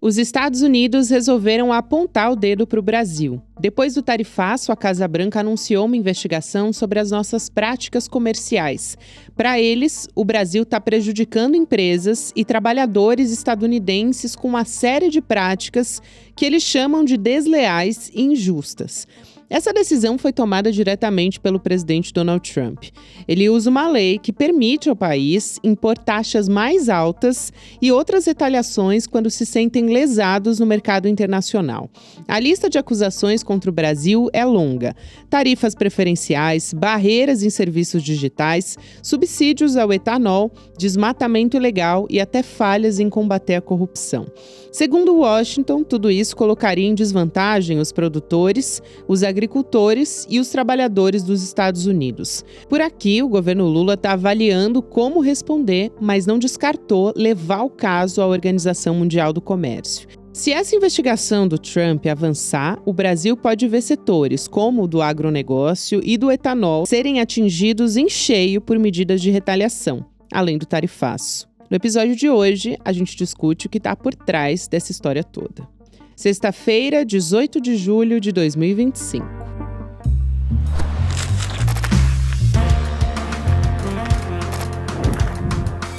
Os Estados Unidos resolveram apontar o dedo para o Brasil. Depois do tarifaço, a Casa Branca anunciou uma investigação sobre as nossas práticas comerciais. Para eles, o Brasil está prejudicando empresas e trabalhadores estadunidenses com uma série de práticas que eles chamam de desleais e injustas. Essa decisão foi tomada diretamente pelo presidente Donald Trump. Ele usa uma lei que permite ao país impor taxas mais altas e outras retaliações quando se sentem lesados no mercado internacional. A lista de acusações contra o Brasil é longa. Tarifas preferenciais, barreiras em serviços digitais, subsídios ao etanol, desmatamento ilegal e até falhas em combater a corrupção. Segundo Washington, tudo isso colocaria em desvantagem os produtores, os agricultores e os trabalhadores dos Estados Unidos. Por aqui, o governo Lula está avaliando como responder, mas não descartou levar o caso à Organização Mundial do Comércio. Se essa investigação do Trump avançar, o Brasil pode ver setores como o do agronegócio e do etanol serem atingidos em cheio por medidas de retaliação, além do tarifaço. No episódio de hoje, a gente discute o que está por trás dessa história toda. Sexta-feira, 18 de julho de 2025.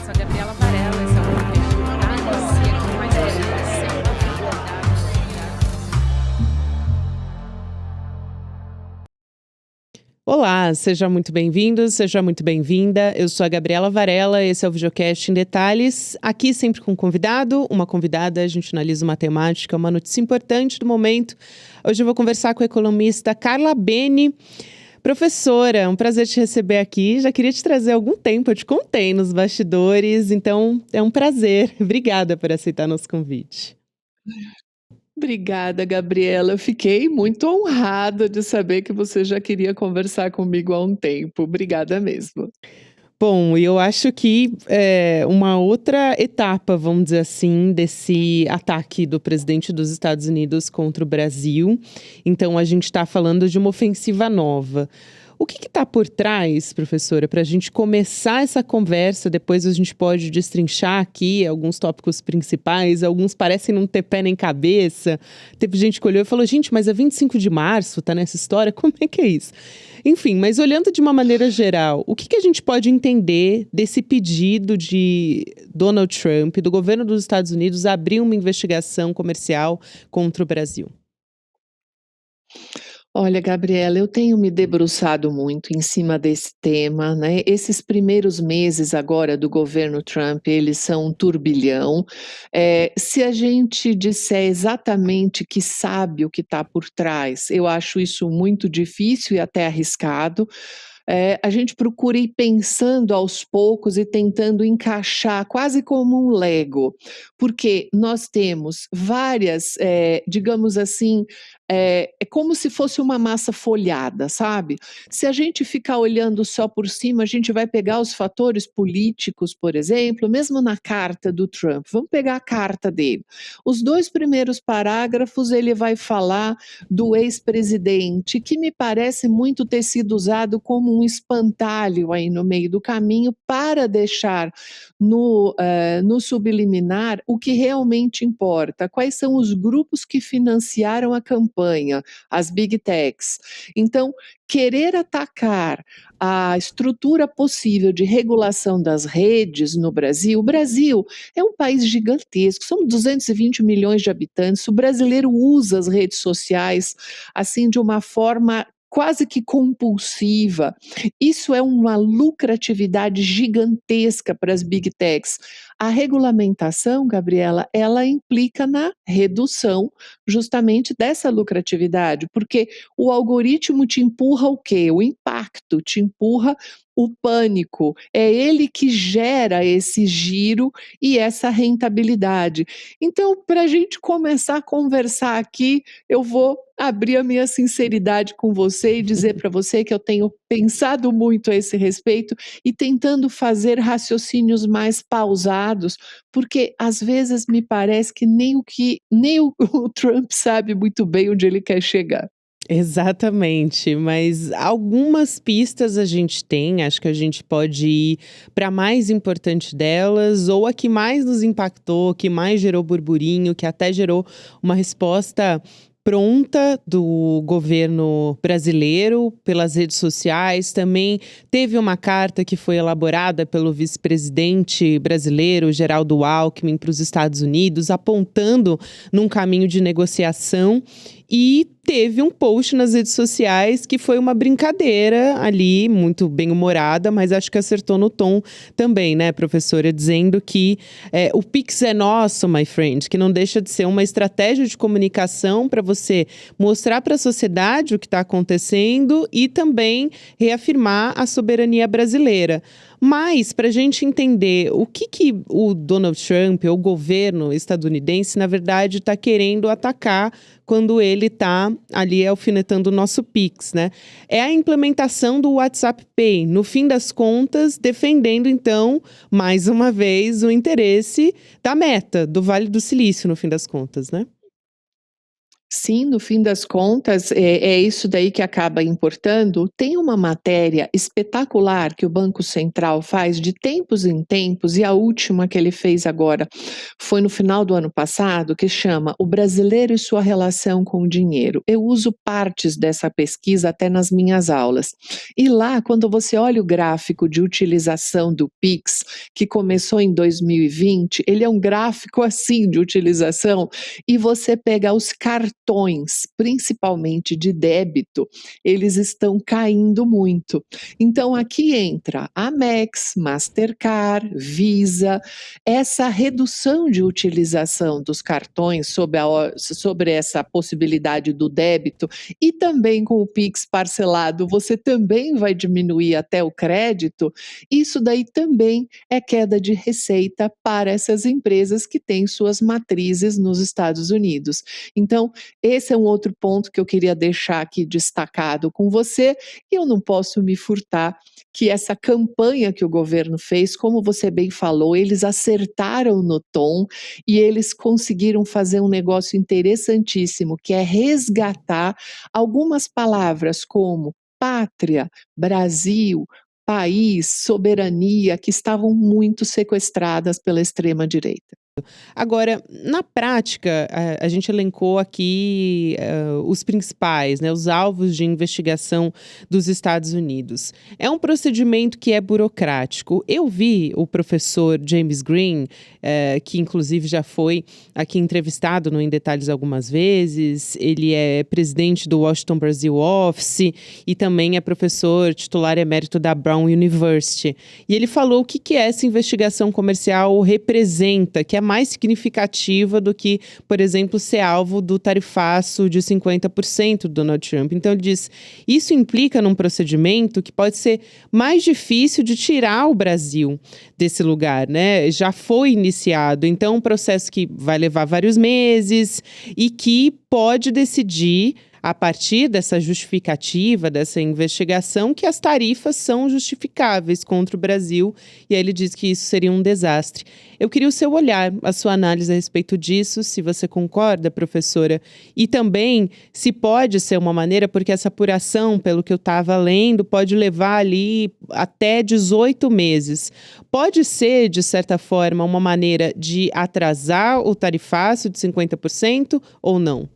Sou a Gabriela Varela, esse é o podcast Detalhes, e aqui mais Olá, seja muito bem-vindo, seja muito bem-vinda. Eu sou a Gabriela Varela, esse é o videocast em Detalhes. Aqui sempre com um convidado, uma convidada, a gente analisa uma temática, uma notícia importante do momento. Hoje eu vou conversar com a economista Carla Beni. Professora, é um prazer te receber aqui. Já queria te trazer há algum tempo, eu te contei nos bastidores, então é um prazer. Obrigada por aceitar nosso convite. Obrigada, Gabriela. Eu fiquei muito honrada de saber que você já queria conversar comigo há um tempo. Obrigada mesmo. Bom, e eu acho que uma outra etapa, vamos dizer assim, desse ataque do presidente dos Estados Unidos contra o Brasil. Então, a gente está falando de uma ofensiva nova. O que está por trás, professora, para a gente começar essa conversa? Depois a gente pode destrinchar aqui alguns tópicos principais, alguns parecem não ter pé nem cabeça. Teve gente que olhou e falou, gente, mas é 25 de março, tá nessa história? Como é que é isso? Enfim, mas olhando de uma maneira geral, o que a gente pode entender desse pedido de Donald Trump, do governo dos Estados Unidos, abrir uma investigação comercial contra o Brasil? Olha, Gabriela, eu tenho me debruçado muito em cima desse tema, né? Esses primeiros meses agora do governo Trump, eles são um turbilhão. Se a gente disser exatamente que sabe o que está por trás, eu acho isso muito difícil e até arriscado. A gente procura ir pensando aos poucos e tentando encaixar quase como um Lego, porque nós temos várias, digamos assim, é como se fosse uma massa folhada, sabe? Se a gente ficar olhando só por cima, a gente vai pegar os fatores políticos, por exemplo, mesmo na carta do Trump. Vamos pegar a carta dele. Os 2 primeiros parágrafos ele vai falar do ex-presidente, que me parece muito ter sido usado como um espantalho aí no meio do caminho para deixar no subliminar o que realmente importa, quais são os grupos que financiaram a campanha, as big techs. Então, querer atacar a estrutura possível de regulação das redes no Brasil, o Brasil é um país gigantesco, são 220 milhões de habitantes, o brasileiro usa as redes sociais assim de uma forma quase que compulsiva. Isso é uma lucratividade gigantesca para as big techs. A regulamentação, Gabriela, ela implica na redução justamente dessa lucratividade, porque o algoritmo te empurra o quê? O impacto, te empurra o pânico. É ele que gera esse giro e essa rentabilidade. Então, para a gente começar a conversar aqui, eu vou abrir a minha sinceridade com você e dizer para você que eu tenho pensado muito a esse respeito e tentando fazer raciocínios mais pausados, porque às vezes me parece que nem o Trump sabe muito bem onde ele quer chegar. Exatamente, mas algumas pistas a gente tem, acho que a gente pode ir para a mais importante delas, ou a que mais nos impactou, que mais gerou burburinho, que até gerou uma resposta pronta do governo brasileiro pelas redes sociais. Também teve uma carta que foi elaborada pelo vice-presidente brasileiro, Geraldo Alckmin, para os Estados Unidos, apontando num caminho de negociação. E teve um post nas redes sociais que foi uma brincadeira ali, muito bem humorada, mas acho que acertou no tom também, né, professora? Dizendo que o Pix é nosso, my friend, que não deixa de ser uma estratégia de comunicação para você mostrar para a sociedade o que está acontecendo e também reafirmar a soberania brasileira. Mas, para a gente entender o que o Donald Trump, ou o governo estadunidense, na verdade, está querendo atacar quando ele está ali alfinetando o nosso Pix, né? É a implementação do WhatsApp Pay, no fim das contas, defendendo, então, mais uma vez, o interesse da Meta, do Vale do Silício, no fim das contas, né? Sim, no fim das contas, é isso daí que acaba importando. Tem uma matéria espetacular que o Banco Central faz de tempos em tempos, e a última que ele fez agora foi no final do ano passado, que chama O Brasileiro e Sua Relação com o Dinheiro. Eu uso partes dessa pesquisa até nas minhas aulas. E lá, quando você olha o gráfico de utilização do Pix, que começou em 2020, ele é um gráfico assim de utilização, e você pega os cartões, principalmente de débito, eles estão caindo muito. Então aqui entra Amex, Mastercard, Visa, essa redução de utilização dos cartões sobre essa possibilidade do débito, e também com o Pix parcelado, você também vai diminuir até o crédito. Isso daí também é queda de receita para essas empresas que têm suas matrizes nos Estados Unidos. Então, esse é um outro ponto que eu queria deixar aqui destacado com você, e eu não posso me furtar que essa campanha que o governo fez, como você bem falou, eles acertaram no tom e eles conseguiram fazer um negócio interessantíssimo, que é resgatar algumas palavras como pátria, Brasil, país, soberania, que estavam muito sequestradas pela extrema-direita. Agora, na prática, a gente elencou aqui os principais, né, os alvos de investigação dos Estados Unidos. É um procedimento que é burocrático. Eu vi o professor James Green, que inclusive já foi aqui entrevistado no Em Detalhes algumas vezes. Ele é presidente do Washington Brasil Office e também é professor titular emérito da Brown University. E ele falou o que essa investigação comercial representa, que é mais significativa do que, por exemplo, ser alvo do tarifaço de 50% do Donald Trump. Então ele diz, isso implica num procedimento que pode ser mais difícil de tirar o Brasil desse lugar, né? Já foi iniciado, então um processo que vai levar vários meses e que pode decidir, a partir dessa justificativa, dessa investigação, que as tarifas são justificáveis contra o Brasil, e aí ele diz que isso seria um desastre. Eu queria o seu olhar, a sua análise a respeito disso, se você concorda, professora, e também se pode ser uma maneira, porque essa apuração, pelo que eu estava lendo, pode levar ali até 18 meses. Pode ser, de certa forma, uma maneira de atrasar o tarifaço de 50% ou não?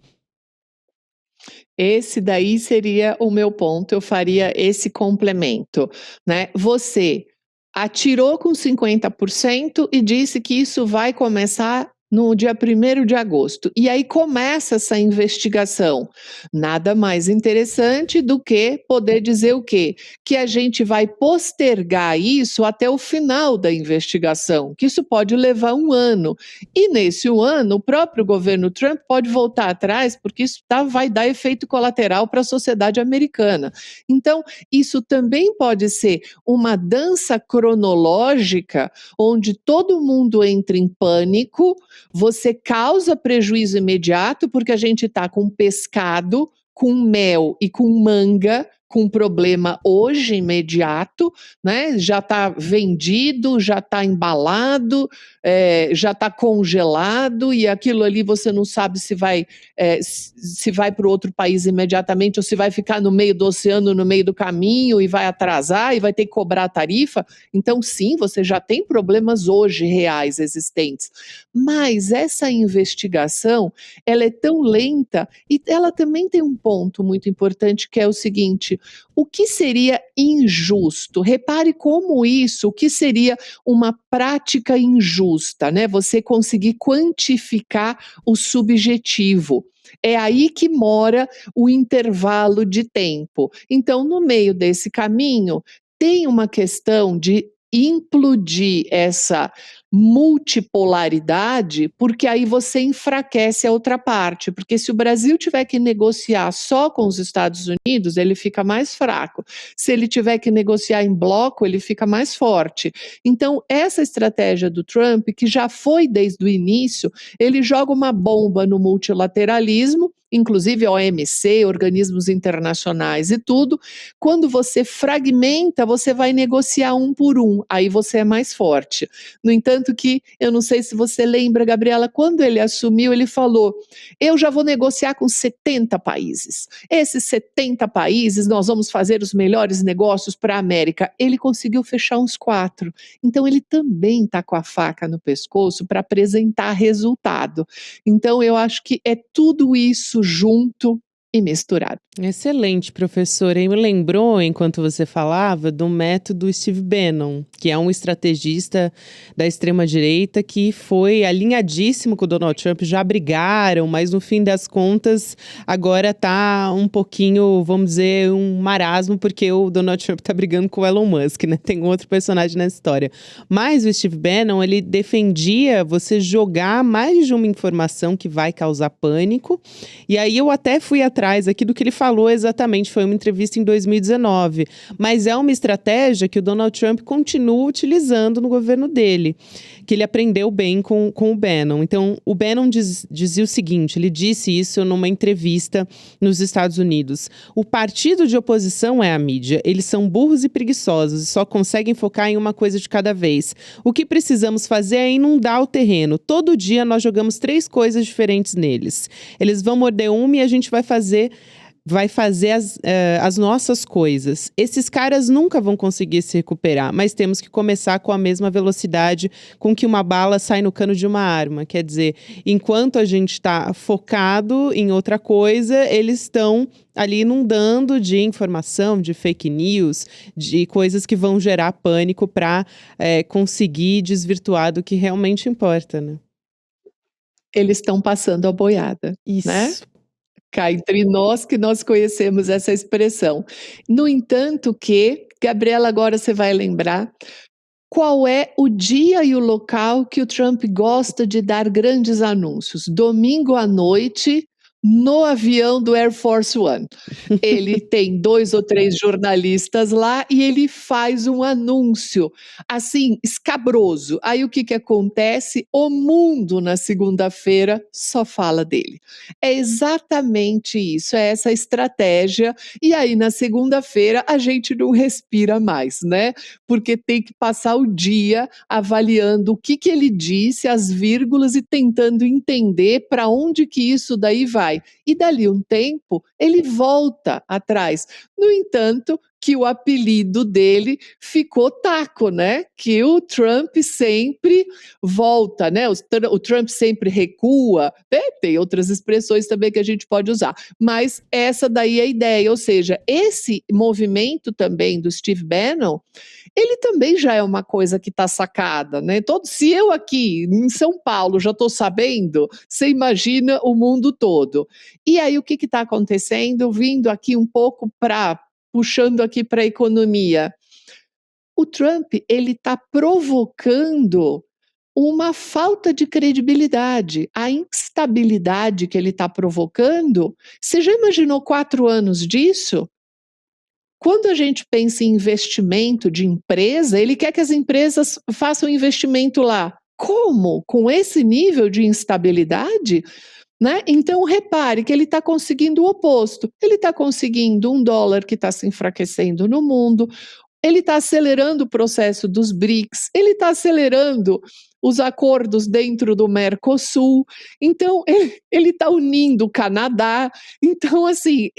Esse daí seria o meu ponto, eu faria esse complemento, né. Você atirou com 50% e disse que isso vai começar no dia 1º de agosto, e aí começa essa investigação. Nada mais interessante do que poder dizer o quê? Que a gente vai postergar isso até o final da investigação, que isso pode levar 1 ano. E nesse 1 ano, o próprio governo Trump pode voltar atrás, porque isso vai dar efeito colateral para a sociedade americana. Então, isso também pode ser uma dança cronológica, onde todo mundo entra em pânico, você causa prejuízo imediato, porque a gente está com pescado, com mel e com manga, com problema hoje, imediato, né? Já está vendido, já está embalado, já está congelado, e aquilo ali você não sabe se vai para outro país imediatamente ou se vai ficar no meio do oceano, no meio do caminho e vai atrasar e vai ter que cobrar a tarifa. Então, sim, você já tem problemas hoje reais existentes. Mas essa investigação, ela é tão lenta e ela também tem um ponto muito importante que é o seguinte: o que seria injusto? Repare como isso, o que seria uma prática injusta, né? Você conseguir quantificar o subjetivo. É aí que mora o intervalo de tempo. Então, no meio desse caminho, tem uma questão de implodir essa multipolaridade, porque aí você enfraquece a outra parte, porque se o Brasil tiver que negociar só com os Estados Unidos, ele fica mais fraco. Se ele tiver que negociar em bloco, ele fica mais forte. Então, essa estratégia do Trump, que já foi desde o início, ele joga uma bomba no multilateralismo, inclusive a OMC, organismos internacionais e tudo. Quando você fragmenta, você vai negociar um por um, aí você é mais forte. No entanto que, eu não sei se você lembra, Gabriela, quando ele assumiu, ele falou: eu já vou negociar com 70 países. Esses 70 países, nós vamos fazer os melhores negócios para a América. Ele conseguiu fechar uns 4. Então, ele também está com a faca no pescoço para apresentar resultado. Então, eu acho que é tudo isso junto e misturado. Excelente, professora. E me lembrou, enquanto você falava, do método Steve Bannon, que é um estrategista da extrema-direita que foi alinhadíssimo com o Donald Trump, já brigaram, mas no fim das contas agora está um pouquinho, vamos dizer, um marasmo, porque o Donald Trump está brigando com o Elon Musk, né? Tem um outro personagem na história. Mas o Steve Bannon, ele defendia você jogar mais de uma informação que vai causar pânico, e aí eu até fui atrás aqui do que ele falou exatamente, foi uma entrevista em 2019, mas é uma estratégia que o Donald Trump continua utilizando no governo dele, que ele aprendeu bem com o Bannon. Então, o Bannon dizia o seguinte, ele disse isso numa entrevista nos Estados Unidos: o partido de oposição é a mídia, eles são burros e preguiçosos e só conseguem focar em uma coisa de cada vez. O que precisamos fazer é inundar o terreno. Todo dia nós jogamos 3 coisas diferentes neles. Eles vão morder uma e a gente vai fazer as nossas coisas. Esses caras nunca vão conseguir se recuperar, mas temos que começar com a mesma velocidade com que uma bala sai no cano de uma arma. Quer dizer, enquanto a gente está focado em outra coisa, eles estão ali inundando de informação, de fake news, de coisas que vão gerar pânico para conseguir desvirtuar do que realmente importa, né? Eles estão passando a boiada, Isso. né? Cá entre nós que nós conhecemos essa expressão. No entanto que, Gabriela, agora você vai lembrar qual é o dia e o local que o Trump gosta de dar grandes anúncios. Domingo à noite, no avião do Air Force One. Ele tem 2 ou 3 jornalistas lá e ele faz um anúncio, assim, escabroso. Aí o que acontece? O mundo na segunda-feira só fala dele. É exatamente isso, é essa estratégia. E aí na segunda-feira a gente não respira mais, né? Porque tem que passar o dia avaliando o que ele disse, as vírgulas e tentando entender para onde que isso daí vai. E dali um tempo, ele volta atrás. No entanto, que o apelido dele ficou taco, né? Que o Trump sempre volta, né? O Trump sempre recua, né? Tem outras expressões também que a gente pode usar, mas essa daí é a ideia, ou seja, esse movimento também do Steve Bannon, ele também já é uma coisa que está sacada, né? Se eu aqui em São Paulo já estou sabendo, você imagina o mundo todo. E aí o que está acontecendo? Vindo aqui um pouco puxando aqui para a economia. O Trump, ele está provocando uma falta de credibilidade. A instabilidade que ele está provocando, você já imaginou 4 anos disso? Quando a gente pensa em investimento de empresa, ele quer que as empresas façam investimento lá. Como? Com esse nível de instabilidade? né? Então, repare que ele está conseguindo o oposto. Ele está conseguindo um dólar que está se enfraquecendo no mundo, ele está acelerando o processo dos BRICS, ele está acelerando os acordos dentro do Mercosul, então ele está unindo o Canadá. Então, assim,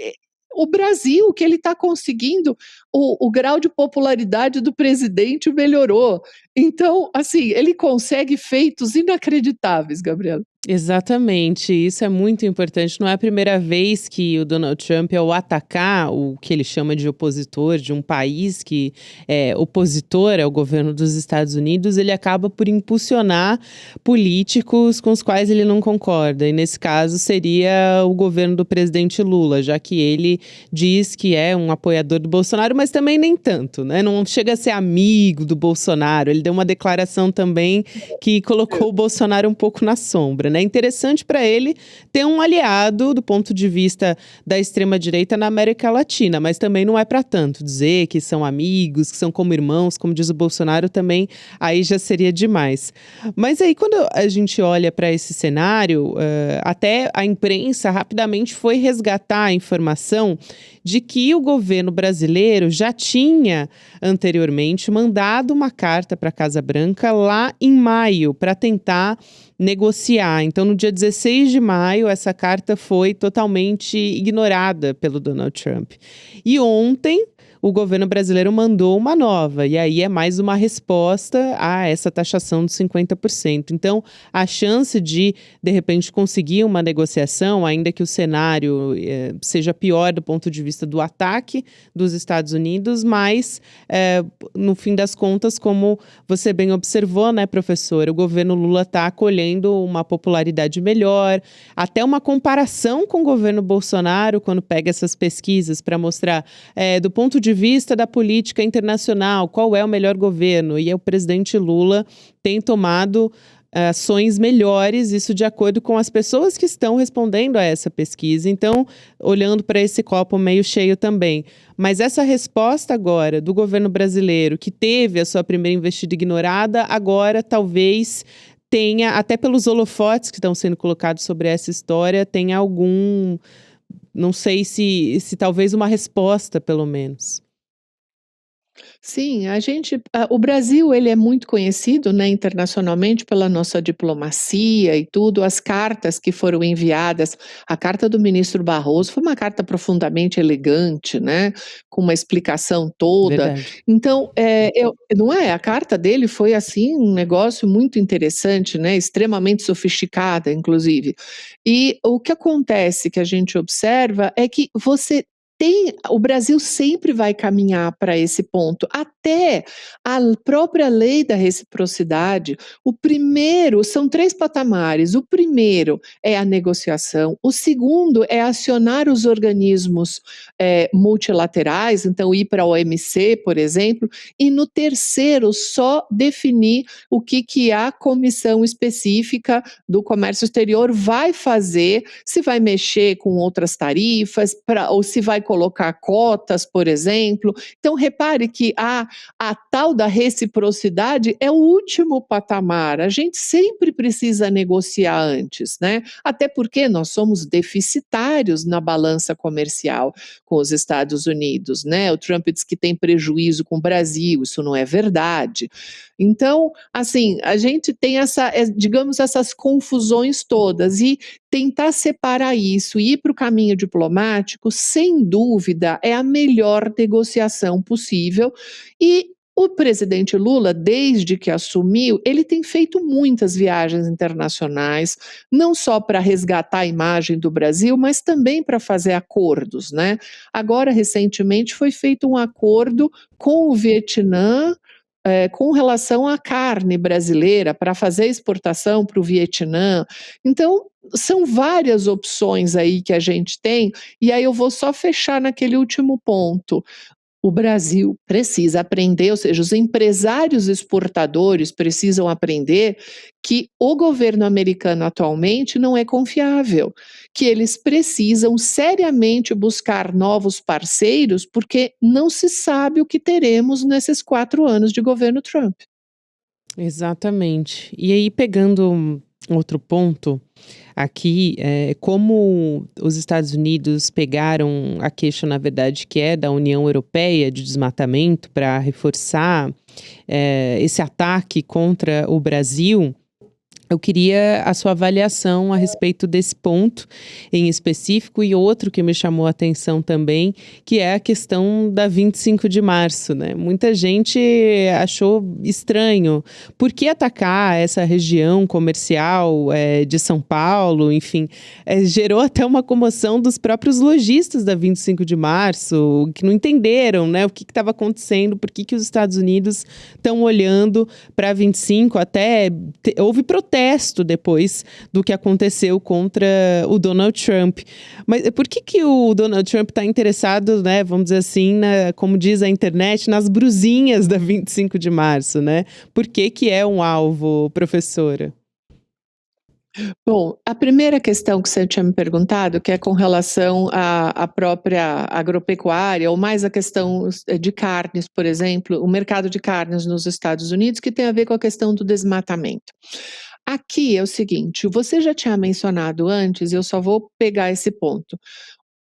o Brasil, que ele está conseguindo, o grau de popularidade do presidente melhorou. Então, assim, ele consegue feitos inacreditáveis, Gabriela. Exatamente, isso é muito importante. Não é a primeira vez que o Donald Trump, ao atacar o que ele chama de opositor de um país que é opositor ao governo dos Estados Unidos, ele acaba por impulsionar políticos com os quais ele não concorda. E nesse caso seria o governo do presidente Lula, já que ele diz que é um apoiador do Bolsonaro, mas também nem tanto, né? Não chega a ser amigo do Bolsonaro. Ele deu uma declaração também que colocou o Bolsonaro um pouco na sombra. É interessante para ele ter um aliado do ponto de vista da extrema-direita na América Latina, mas também não é para tanto dizer que são amigos, que são como irmãos, como diz o Bolsonaro, também aí já seria demais. Mas aí quando a gente olha para esse cenário, até a imprensa rapidamente foi resgatar a informação de que o governo brasileiro já tinha anteriormente mandado uma carta para a Casa Branca lá em maio para tentar negociar. Então, no dia 16 de maio, essa carta foi totalmente ignorada pelo Donald Trump. E ontem, o governo brasileiro mandou uma nova, e aí é mais uma resposta a essa taxação dos 50%. Então, a chance de repente, conseguir uma negociação, ainda que o cenário seja pior do ponto de vista do ataque dos Estados Unidos, mas, no fim das contas, como você bem observou, né, professor, o governo Lula está colhendo uma popularidade melhor, até uma comparação com o governo Bolsonaro, quando pega essas pesquisas para mostrar, do ponto de vista da política internacional, qual é o melhor governo, e o presidente Lula tem tomado ações melhores, isso de acordo com as pessoas que estão respondendo a essa pesquisa. Então, olhando para esse copo meio cheio também. Mas essa resposta agora do governo brasileiro, que teve a sua primeira investida ignorada, agora talvez tenha, até pelos holofotes que estão sendo colocados sobre essa história, tenha algum, não sei se talvez uma resposta, pelo menos. Sim, o Brasil, ele é muito conhecido, né, internacionalmente pela nossa diplomacia e tudo. As cartas que foram enviadas, a carta do ministro Barroso foi uma carta profundamente elegante, né, com uma explicação toda. Verdade. Então, não é? A carta dele foi assim um negócio muito interessante, né, extremamente sofisticada, inclusive. E o que acontece, que a gente observa, é que o Brasil sempre vai caminhar para esse ponto, até a própria lei da reciprocidade. São 3 patamares. O primeiro é a negociação, o segundo é acionar os organismos multilaterais, então ir para a OMC, por exemplo, e no terceiro só definir o que a comissão específica do comércio exterior vai fazer, se vai mexer com outras tarifas, ou se vai colocar cotas, por exemplo. Então, repare que a tal da reciprocidade é o último patamar. A gente sempre precisa negociar antes, né? Até porque nós somos deficitários na balança comercial com os Estados Unidos, né? O Trump diz que tem prejuízo com o Brasil, isso não é verdade. Então, assim, a gente tem digamos, essas confusões todas, e tentar separar isso e ir para o caminho diplomático, sem dúvida, é a melhor negociação possível. E o presidente Lula, desde que assumiu, ele tem feito muitas viagens internacionais, não só para resgatar a imagem do Brasil, mas também para fazer acordos, né? Agora, recentemente, foi feito um acordo com o Vietnã, com relação à carne brasileira, para fazer exportação para o Vietnã. Então, são várias opções aí que a gente tem, e aí eu vou só fechar naquele último ponto. O Brasil precisa aprender, ou seja, os empresários exportadores precisam aprender que o governo americano atualmente não é confiável, que eles precisam seriamente buscar novos parceiros, porque não se sabe o que teremos nesses 4 anos de governo Trump. Exatamente. E aí, pegando outro ponto aqui é como os Estados Unidos pegaram a queixa, na verdade, que é da União Europeia de desmatamento para reforçar esse ataque contra o Brasil. Eu queria a sua avaliação a respeito desse ponto em específico e outro que me chamou a atenção também, que é a questão da 25 de março, né? Muita gente achou estranho. Por que atacar essa região comercial de São Paulo? Enfim, gerou até uma comoção dos próprios lojistas da 25 de março, que não entenderam, né, o que estava acontecendo, por que os Estados Unidos estão olhando para 25, até houve protesto depois do que aconteceu contra o Donald Trump. Mas por que o Donald Trump está interessado, né, vamos dizer assim, como diz a internet, nas brusinhas da 25 de março, né? Por que é um alvo, professora? Bom, a primeira questão que você tinha me perguntado, que é com relação à própria agropecuária, ou mais a questão de carnes, por exemplo, o mercado de carnes nos Estados Unidos, que tem a ver com a questão do desmatamento. Aqui é o seguinte, você já tinha mencionado antes, eu só vou pegar esse ponto.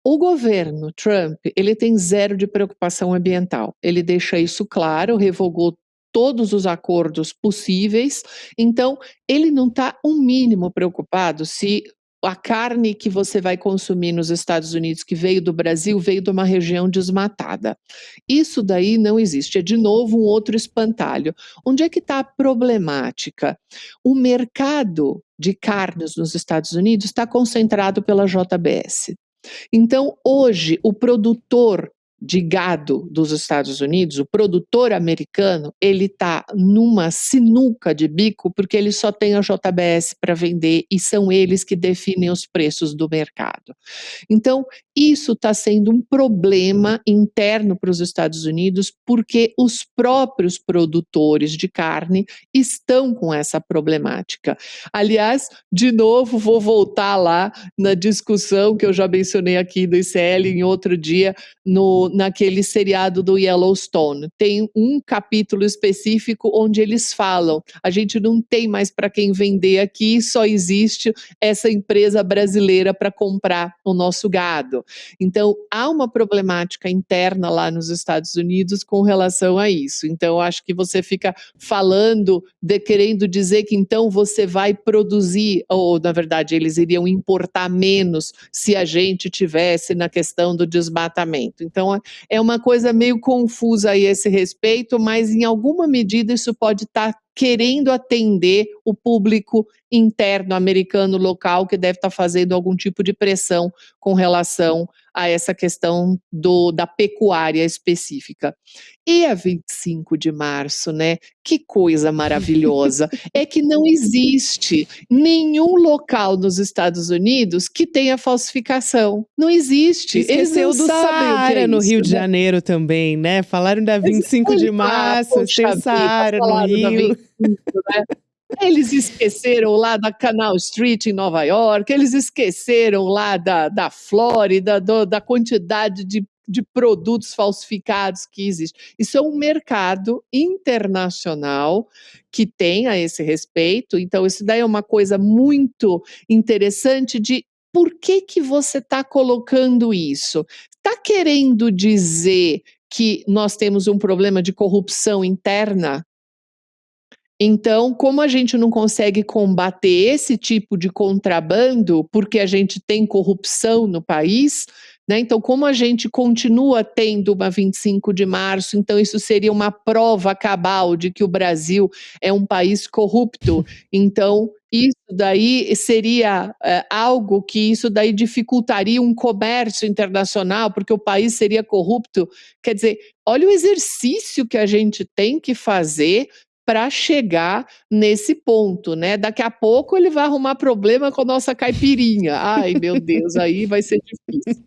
O governo Trump, ele tem zero de preocupação ambiental. Ele deixa isso claro, revogou todos os acordos possíveis. Então, ele não está um mínimo preocupado se a carne que você vai consumir nos Estados Unidos, que veio do Brasil, veio de uma região desmatada. Isso daí não existe. É, de novo, um outro espantalho. Onde é que está a problemática? O mercado de carnes nos Estados Unidos está concentrado pela JBS. Então, hoje, o produtor de gado dos Estados Unidos, o produtor americano, ele está numa sinuca de bico porque ele só tem a JBS para vender e são eles que definem os preços do mercado. Então, isso está sendo um problema interno para os Estados Unidos porque os próprios produtores de carne estão com essa problemática. Aliás, de novo, vou voltar lá na discussão que eu já mencionei aqui do ICL em outro dia, naquele seriado do Yellowstone. Tem um capítulo específico onde eles falam, a gente não tem mais para quem vender aqui, só existe essa empresa brasileira para comprar o nosso gado. Então, há uma problemática interna lá nos Estados Unidos com relação a isso. Então, acho que você fica falando, querendo dizer que então você vai produzir, ou na verdade eles iriam importar menos se a gente tivesse na questão do desmatamento. Então, é uma coisa meio confusa aí a esse respeito, mas em alguma medida isso pode estar querendo atender o público interno americano local que deve estar fazendo algum tipo de pressão com relação a essa questão da pecuária específica. E a 25 de março, né? Que coisa maravilhosa! É que não existe nenhum local nos Estados Unidos que tenha falsificação. Não existe. Esqueceu Eles não do sabem o que Saara é no isso, Rio de né? Janeiro também, né? Falaram da 25 de março, tem o Poxa vida, Saara no falaram da Rio. 25, né? Eles esqueceram lá da Canal Street em Nova York, eles esqueceram lá da Flórida, da quantidade de produtos falsificados que existe. Isso é um mercado internacional que tem a esse respeito, então isso daí é uma coisa muito interessante de por que você está colocando isso? Está querendo dizer que nós temos um problema de corrupção interna? Então, como a gente não consegue combater esse tipo de contrabando, porque a gente tem corrupção no país, né? Então, como a gente continua tendo uma 25 de março, então isso seria uma prova cabal de que o Brasil é um país corrupto. Então, isso daí seria algo que isso daí dificultaria um comércio internacional, porque o país seria corrupto. Quer dizer, olha o exercício que a gente tem que fazer para chegar nesse ponto, né? Daqui a pouco ele vai arrumar problema com a nossa caipirinha. Ai, meu Deus, aí vai ser difícil.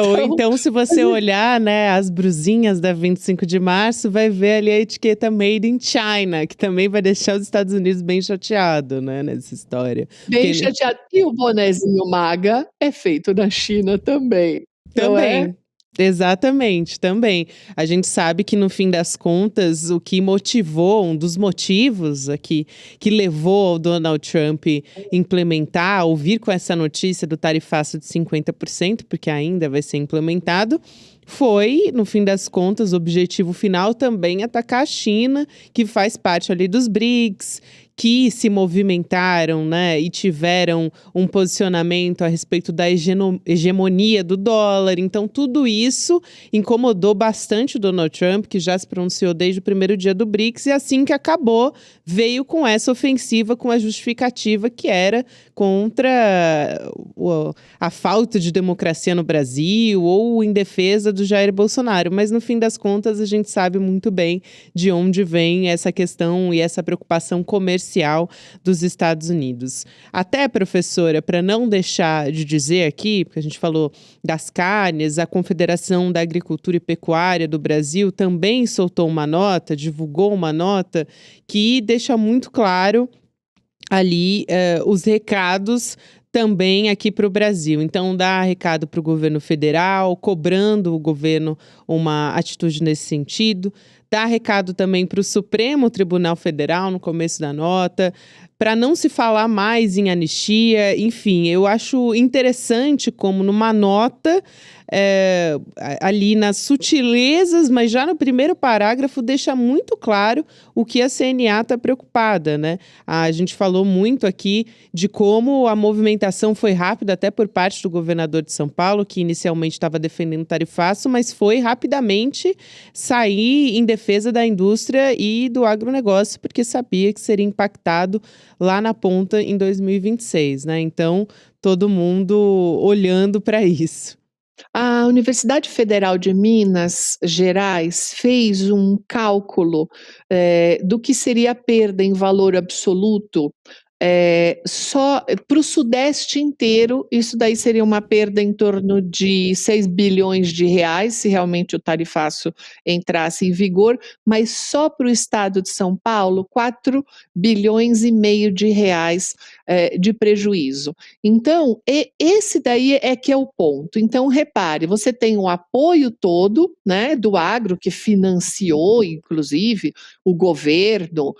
Ou então se você olhar, né, as brusinhas da 25 de março, vai ver ali a etiqueta Made in China, que também vai deixar os Estados Unidos bem chateado, né, nessa história. Bem chateado. E o bonezinho MAGA é feito na China também, não é? Também. Exatamente, também. A gente sabe que no fim das contas, o que motivou, um dos motivos aqui que levou o Donald Trump implementar, ou vir com essa notícia do tarifaço de 50%, porque ainda vai ser implementado, foi, no fim das contas, o objetivo final também atacar a China, que faz parte ali dos BRICS, que se movimentaram, né, e tiveram um posicionamento a respeito da hegemonia do dólar. Então, tudo isso incomodou bastante o Donald Trump, que já se pronunciou desde o primeiro dia do BRICS, e assim que acabou, veio com essa ofensiva, com a justificativa que era contra a falta de democracia no Brasil ou em defesa do Jair Bolsonaro. Mas, no fim das contas, a gente sabe muito bem de onde vem essa questão e essa preocupação comercial dos Estados Unidos. Até, professora, para não deixar de dizer aqui, porque a gente falou das carnes, a Confederação da Agricultura e Pecuária do Brasil também soltou uma nota, divulgou uma nota que deixa muito claro ali os recados também aqui para o Brasil. Então, dá recado para o governo federal, cobrando o governo uma atitude nesse sentido. Dá recado também para o Supremo Tribunal Federal, no começo da nota, para não se falar mais em anistia. Enfim, eu acho interessante como numa nota, ali nas sutilezas, mas já no primeiro parágrafo deixa muito claro o que a CNA está preocupada, né? A gente falou muito aqui de como a movimentação foi rápida, até por parte do governador de São Paulo, que inicialmente estava defendendo o tarifaço, mas foi rapidamente sair em defesa da indústria e do agronegócio, porque sabia que seria impactado lá na ponta em 2026, né? Então, todo mundo olhando para isso. A Universidade Federal de Minas Gerais fez um cálculo, do que seria a perda em valor absoluto, só para o sudeste inteiro, isso daí seria uma perda em torno de 6 bilhões de reais, se realmente o tarifaço entrasse em vigor, mas só para o estado de São Paulo, 4,5 bilhões de reais, de prejuízo. Então, esse daí é que é o ponto. Então, repare, você tem o apoio todo, né, do agro, que financiou, inclusive, o governo,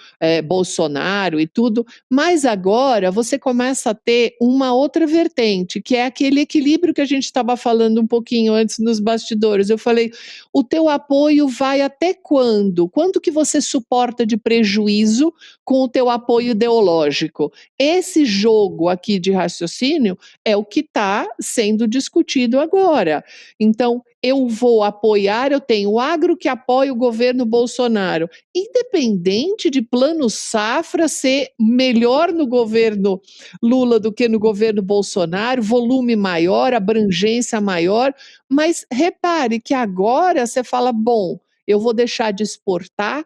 Bolsonaro e tudo, mas agora você começa a ter uma outra vertente, que é aquele equilíbrio que a gente estava falando um pouquinho antes nos bastidores. Eu falei, o teu apoio vai até quando? Quanto que você suporta de prejuízo com o teu apoio ideológico? Esse jogo aqui de raciocínio é o que está sendo discutido agora. Então, eu vou apoiar, eu tenho o agro que apoia o governo Bolsonaro, independente de plano safra ser melhor no governo Lula do que no governo Bolsonaro, volume maior, abrangência maior, mas repare que agora você fala, bom, eu vou deixar de exportar,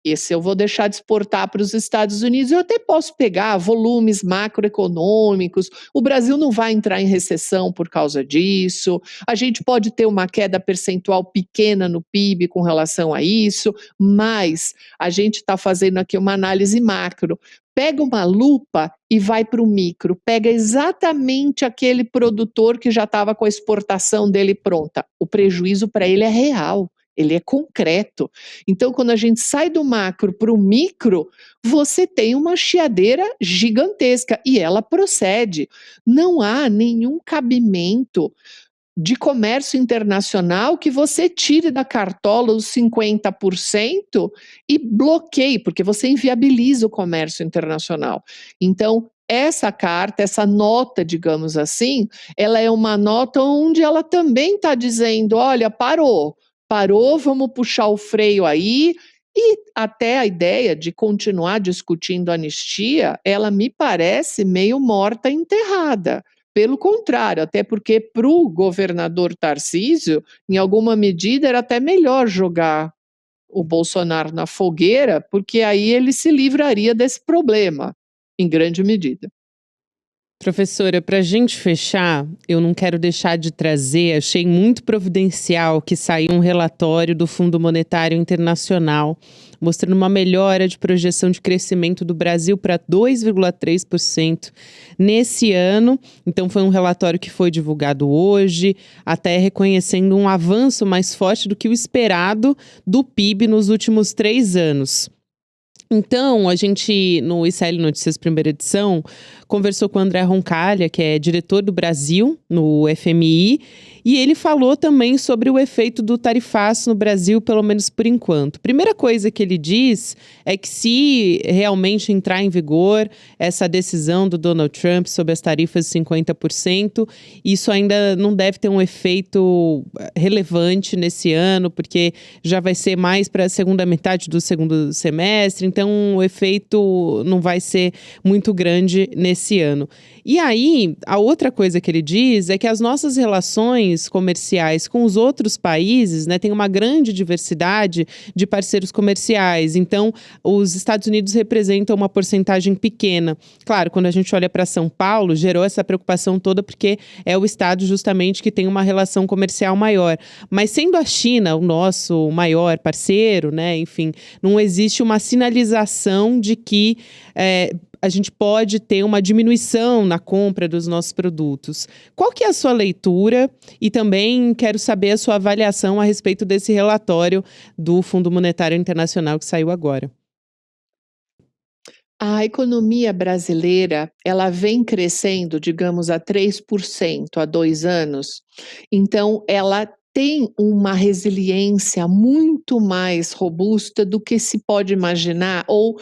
esse eu vou deixar de exportar para os Estados Unidos, eu até posso pegar volumes macroeconômicos, o Brasil não vai entrar em recessão por causa disso, a gente pode ter uma queda percentual pequena no PIB com relação a isso, mas a gente está fazendo aqui uma análise macro. Pega uma lupa e vai para o micro, pega exatamente aquele produtor que já estava com a exportação dele pronta, o prejuízo para ele é real. Ele é concreto. Então, quando a gente sai do macro para o micro, você tem uma chiadeira gigantesca e ela procede. Não há nenhum cabimento de comércio internacional que você tire da cartola os 50% e bloqueie, porque você inviabiliza o comércio internacional. Então, essa carta, essa nota, digamos assim, ela é uma nota onde ela também está dizendo, olha, parou, vamos puxar o freio aí, e até a ideia de continuar discutindo anistia, ela me parece meio morta e enterrada. Pelo contrário, até porque para o governador Tarcísio, em alguma medida, era até melhor jogar o Bolsonaro na fogueira, porque aí ele se livraria desse problema, em grande medida. Professora, para a gente fechar, eu não quero deixar de trazer, achei muito providencial que saiu um relatório do Fundo Monetário Internacional mostrando uma melhora de projeção de crescimento do Brasil para 2,3% nesse ano. Então, foi um relatório que foi divulgado hoje, até reconhecendo um avanço mais forte do que o esperado do PIB nos últimos 3 anos. Então, a gente, no ICL Notícias Primeira Edição, conversou com o André Roncalha, que é diretor do Brasil, no FMI, e ele falou também sobre o efeito do tarifaço no Brasil, pelo menos por enquanto. Primeira coisa que ele diz é que se realmente entrar em vigor essa decisão do Donald Trump sobre as tarifas de 50%, isso ainda não deve ter um efeito relevante nesse ano, porque já vai ser mais para a segunda metade do segundo semestre, então o efeito não vai ser muito grande nesse ano. E aí, a outra coisa que ele diz é que as nossas relações comerciais com os outros países, né, tem uma grande diversidade de parceiros comerciais. Então, os Estados Unidos representam uma porcentagem pequena. Claro, quando a gente olha para São Paulo, gerou essa preocupação toda porque é o estado justamente que tem uma relação comercial maior. Mas sendo a China o nosso maior parceiro, né, enfim, não existe uma sinalização de que a gente pode ter uma diminuição na compra dos nossos produtos. Qual que é a sua leitura? E também quero saber a sua avaliação a respeito desse relatório do Fundo Monetário Internacional que saiu agora. A economia brasileira, ela vem crescendo, digamos, a 3% há 2 anos, então ela tem uma resiliência muito mais robusta do que se pode imaginar ou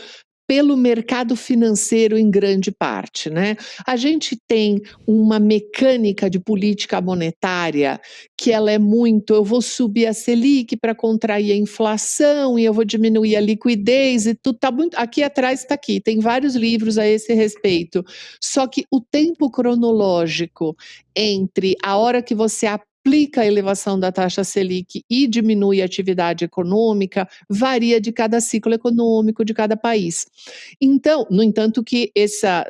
pelo mercado financeiro em grande parte, né? A gente tem uma mecânica de política monetária que ela é muito, eu vou subir a Selic para contrair a inflação e eu vou diminuir a liquidez e tudo tá muito, aqui atrás está aqui, tem vários livros a esse respeito. Só que o tempo cronológico entre a hora que você aplica a elevação da taxa Selic e diminui a atividade econômica, varia de cada ciclo econômico de cada país. Então, no entanto que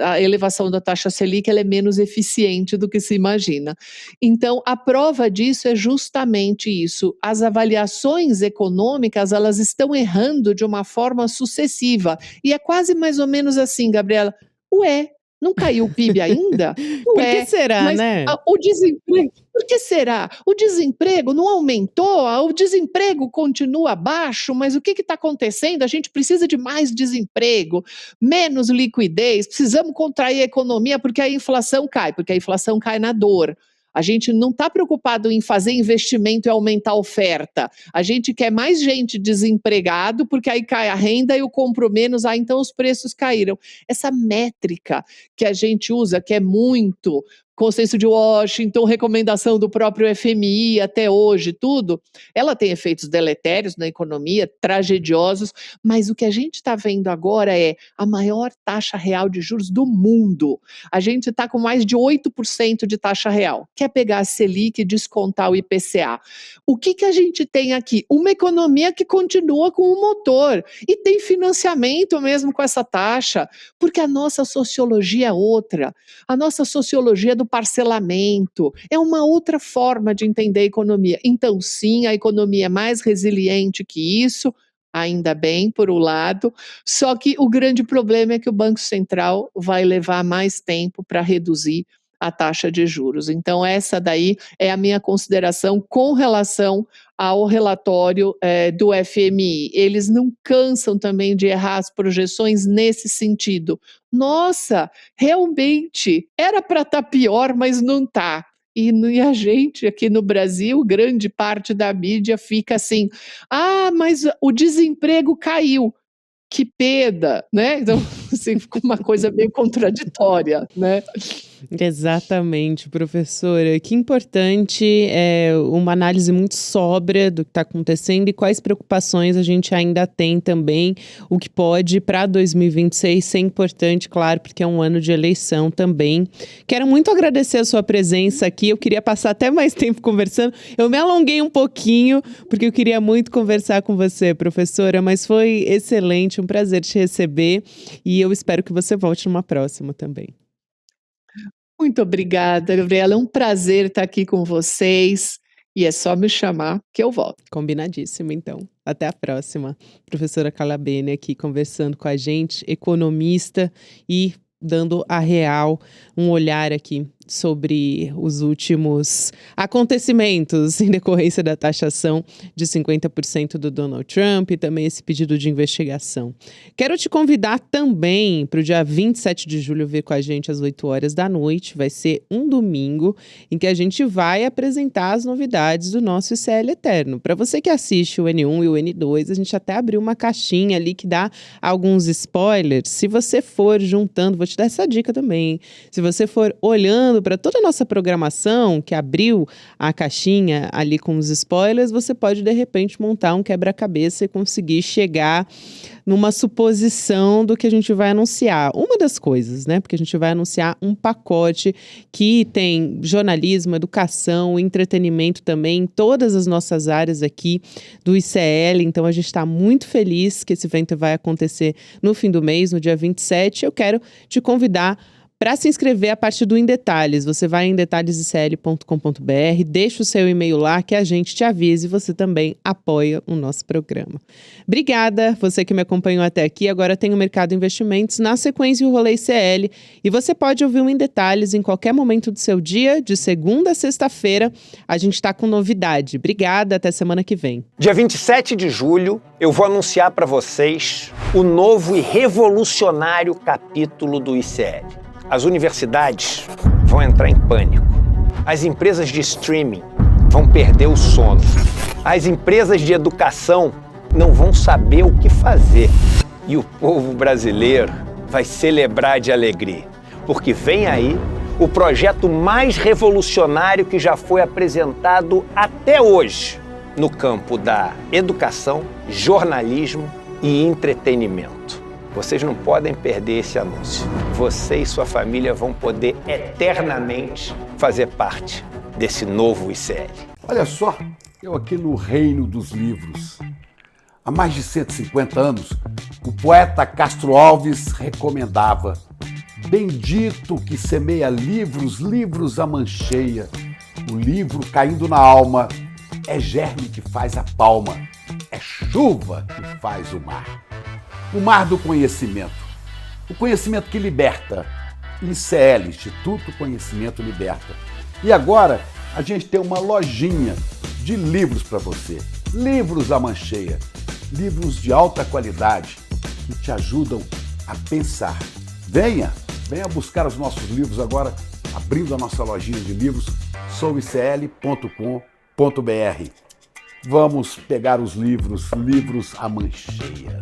a elevação da taxa Selic ela é menos eficiente do que se imagina. Então, a prova disso é justamente isso. As avaliações econômicas, elas estão errando de uma forma sucessiva. E é quase mais ou menos assim, Gabriela. Ué, não caiu o PIB ainda? Por que será, mas né? o desemprego, por que será? O desemprego não aumentou, o desemprego continua baixo, mas o que está acontecendo? A gente precisa de mais desemprego, menos liquidez, precisamos contrair a economia porque a inflação cai na dor. A gente não está preocupado em fazer investimento e aumentar a oferta. A gente quer mais gente desempregado, porque aí cai a renda e eu compro menos, então os preços caíram. Essa métrica que a gente usa, que é muito Consenso de Washington, recomendação do próprio FMI até hoje, tudo, ela tem efeitos deletérios na economia, tragediosos, mas o que a gente está vendo agora é a maior taxa real de juros do mundo. A gente está com mais de 8% de taxa real. Quer pegar a Selic e descontar o IPCA. O que a gente tem aqui? Uma economia que continua com o motor e tem financiamento mesmo com essa taxa, porque a nossa sociologia é outra. A nossa sociologia do parcelamento, é uma outra forma de entender a economia. Então, sim, a economia é mais resiliente que isso, ainda bem, por um lado, só que o grande problema é que o Banco Central vai levar mais tempo para reduzir a taxa de juros. Então, essa daí é a minha consideração com relação ao relatório do FMI. Eles não cansam também de errar as projeções nesse sentido. Nossa, realmente, era para estar pior, mas não está. E a gente aqui no Brasil, grande parte da mídia fica assim, mas o desemprego caiu. Que pena, né? Então, assim, ficou uma coisa meio contraditória, né? Exatamente, professora. Que importante uma análise muito sóbria do que está acontecendo e quais preocupações a gente ainda tem também, o que pode para 2026 ser importante, claro, porque é um ano de eleição também. Quero muito agradecer a sua presença aqui, eu queria passar até mais tempo conversando, eu me alonguei um pouquinho, porque eu queria muito conversar com você, professora, mas foi excelente, um prazer te receber e eu espero que você volte numa próxima também. Muito obrigada, Gabriela. É um prazer estar aqui com vocês. E é só me chamar que eu volto. Combinadíssimo, então. Até a próxima. Professora Carla Bene aqui conversando com a gente, economista e dando a real, um olhar aqui sobre os últimos acontecimentos em decorrência da taxação de 50% do Donald Trump e também esse pedido de investigação. Quero te convidar também para o dia 27 de julho vir com a gente às 8 horas da noite. Vai ser um domingo em que a gente vai apresentar as novidades do nosso ICL Eterno. Para você que assiste o N1 e o N2, a gente até abriu uma caixinha ali que dá alguns spoilers. Se você for juntando, vou te dar essa dica também, hein? Se você for olhando para toda a nossa programação, que abriu a caixinha ali com os spoilers, você pode, de repente, montar um quebra-cabeça e conseguir chegar numa suposição do que a gente vai anunciar. Uma das coisas, né? Porque a gente vai anunciar um pacote que tem jornalismo, educação, entretenimento também, todas as nossas áreas aqui do ICL. Então, a gente está muito feliz que esse evento vai acontecer no fim do mês, no dia 27. Eu quero te convidar para se inscrever a partir do Em Detalhes. Você vai em detalhesicl.com.br, deixa o seu e-mail lá que a gente te avisa e você também apoia o nosso programa. Obrigada, você que me acompanhou até aqui. Agora tem o Mercado Investimentos, na sequência o Rolê ICL. E você pode ouvir o Em Detalhes em qualquer momento do seu dia, de segunda a sexta-feira. A gente está com novidade. Obrigada, até semana que vem. Dia 27 de julho, eu vou anunciar para vocês o novo e revolucionário capítulo do ICL. As universidades vão entrar em pânico. As empresas de streaming vão perder o sono. As empresas de educação não vão saber o que fazer. E o povo brasileiro vai celebrar de alegria, porque vem aí o projeto mais revolucionário que já foi apresentado até hoje no campo da educação, jornalismo e entretenimento. Vocês não podem perder esse anúncio. Você e sua família vão poder eternamente fazer parte desse novo ICL. Olha só, eu aqui no reino dos livros. Há mais de 150 anos, o poeta Castro Alves recomendava: bendito que semeia livros, livros a mancheia. O livro caindo na alma é germe que faz a palma, é chuva que faz o mar. O mar do conhecimento, o conhecimento que liberta. ICL, Instituto Conhecimento Liberta. E agora a gente tem uma lojinha de livros para você. Livros à mancheia, livros de alta qualidade que te ajudam a pensar. Venha buscar os nossos livros agora, abrindo a nossa lojinha de livros, souicl.com.br. Vamos pegar os livros à mancheia.